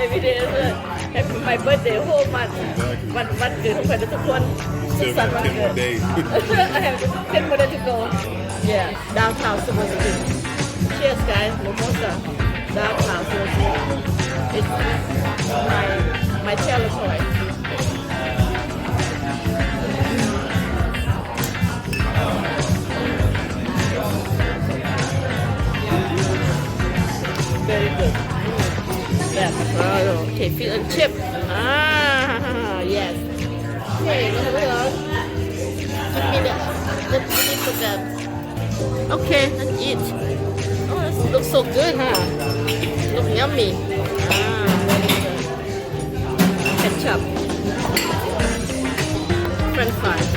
every day แฮปปี้ my birthday whole month วันเกิดของใครทุกคนสุขสันต์วันเกิด I have 10 more days to go yeah downtown supposed to cheers guys mimosa downtown supposed to it's my territory very good yeah okay fish and chip yes okay hello give me let's put that okay let's eat oh this looks so good huh look yummy very good ketchup french fries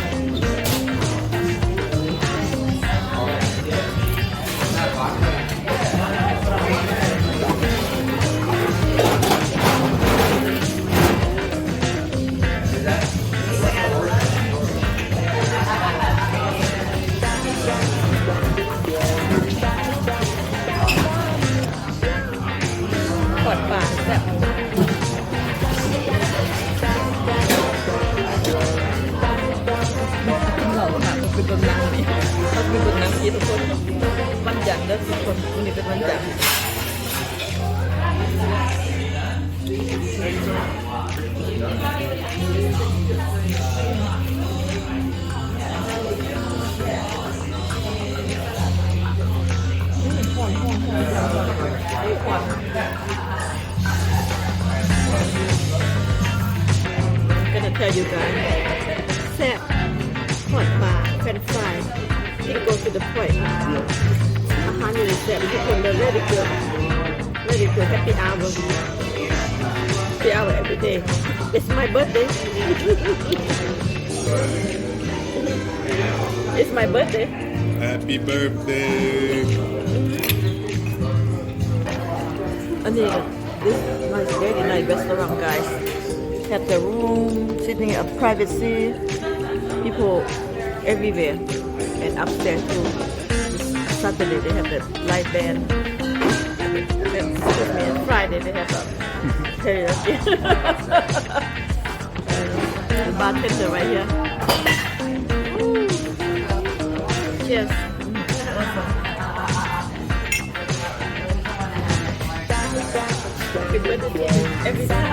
ปอดปากแบบเราค่ะเขาเป็นคนนั่งนี่เขาเป็นคนนั่งที่ทุกคนวันจันทร์แล้วทุกคนวันนี้เป็นวันจันทร์gonna tell you guys แซ่บทอดปลาเฟรนช์ฟรายที่ go to the point อาหารอยู่ในแซ่บทุกคนเลย very good happy hour every day it's my birthday it's my birthday Happy birthday and this nice very nice restaurant guys have the room sitting at privacy people everywhere and upstairs too Saturday they have the live band and Friday they have a karaoke the bartender right here cheers happy birthday everything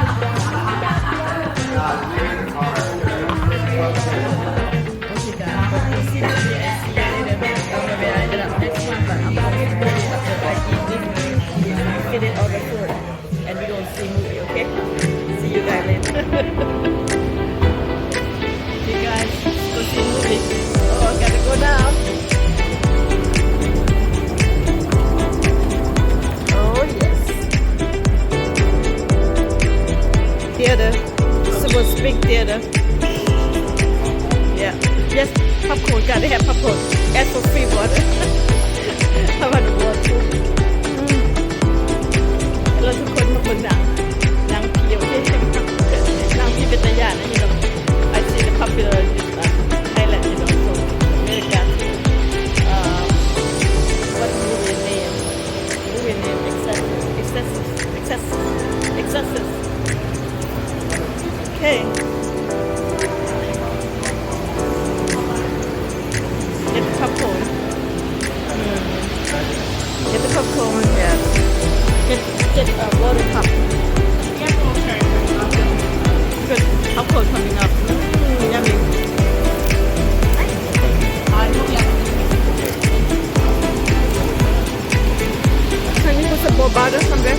get it all the food and we don't see movie okay see you guys later see you guys go see movie oh gotta go down oh yes theater super big theater yeah yes popcorn gotta have popcorn ask for free water I want waterเราทุกคนมาเบิ่งหนังผีโอเคหนังผีเป็นตาญาณนะyou know I see the popular in Thailand you know so America what movie name excessive okay get the popcorn yeah get a water cup good popcorn coming up yummy can you put some more butter somewhere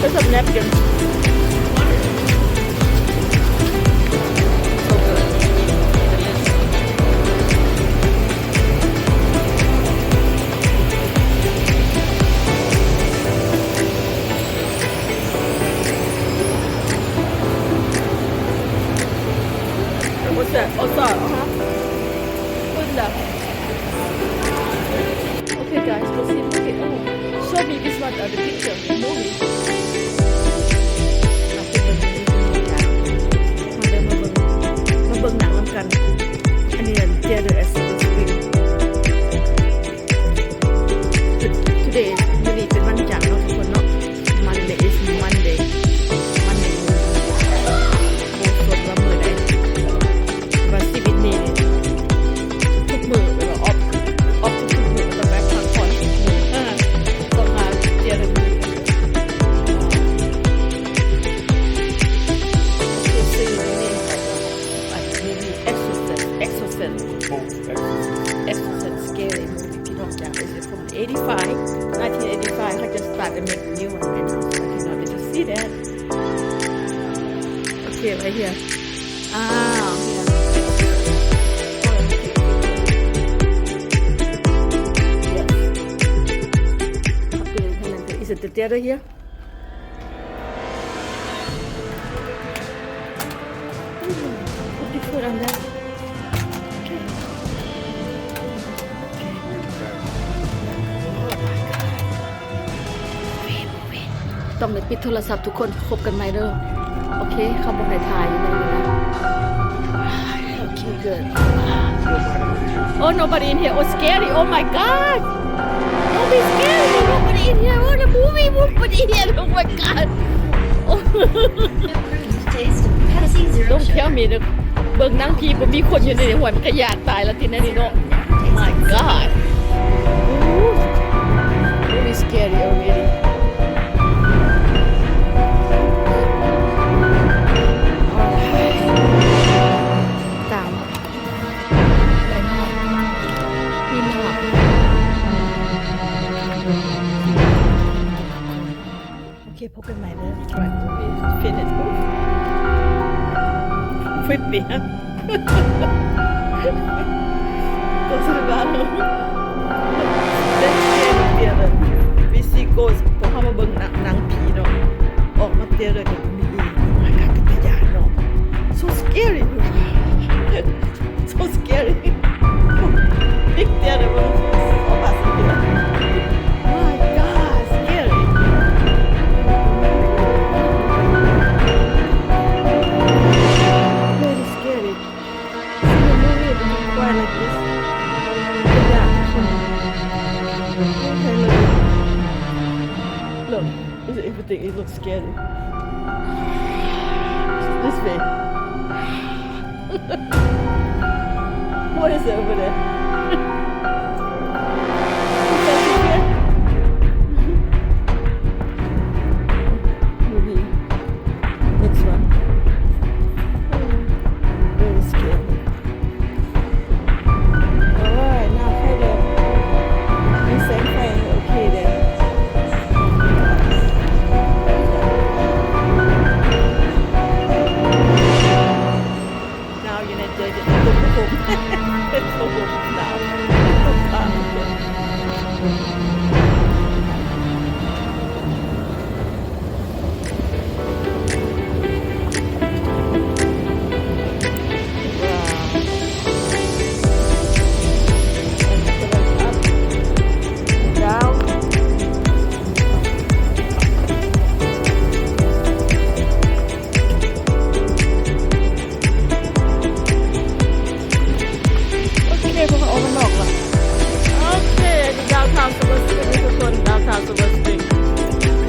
put some napkin What's that? Oh, sorry. What's that? Okay, guys, go see. Okay, oh, show me this one, the picture, the movie. Ma บิ่งหนังกัน อันนี้theater at Silver Spring. Today มื้อนี้เป็นวันจันทร์ start to make new one right now, so I cannot let you see that. Okay, right here. Here. Yes. Is it the theater here? Put the foot on that. Okay.ต้องไปปิดโทรศัพท์ทุกคนคบกันไหมเด้อโอเคเขาบอกให้ถ่ายอยู่ในนี้นะโอเค good oh nobody in here oh scary oh my god don't be scary nobody in here oh the movie nobody in here oh my god oh don't tell me เบิ่งหนังผีบ่มีคนอยู่ในหัวมันก็ยานตายแล้วทีนั้นนี่เนาะ my god really scary already Okay, poke my leg. Try to finish. Whippy, huh? Go to the bathroom. Let's get it together. We see ghosts. พอเข้ามาเบิ่งหนังผีเนาะออกมาเตี้ยเลยกับมีอีกmy god เป็นตาญาณเนาะ so scary so scary big theater room all us here my god scary very scary see the movie it be quiet like this yeah okay look everything it looks scary this way what is it over there maybe next one very scary alright now kind of you say fine okay then now you're not judging the book it's so good now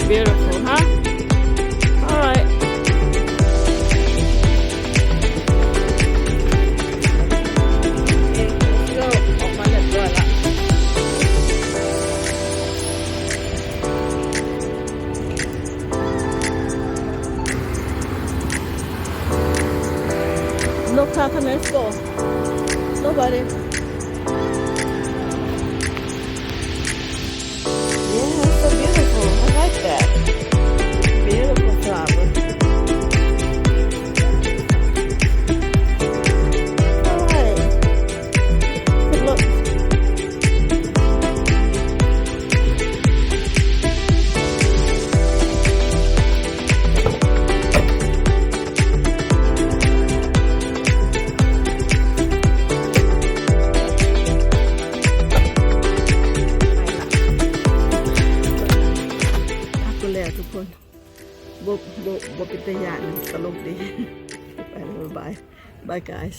Beautiful, huh? All right. Okay, let's go. Oh my God, no car coming. Let's go. Nobody. Yeah, it's so beautiful. I like that. Beautiful flower. Alright. Look.ทุกคนบเป็นตะยานตลกดีไปแล้วบาย guys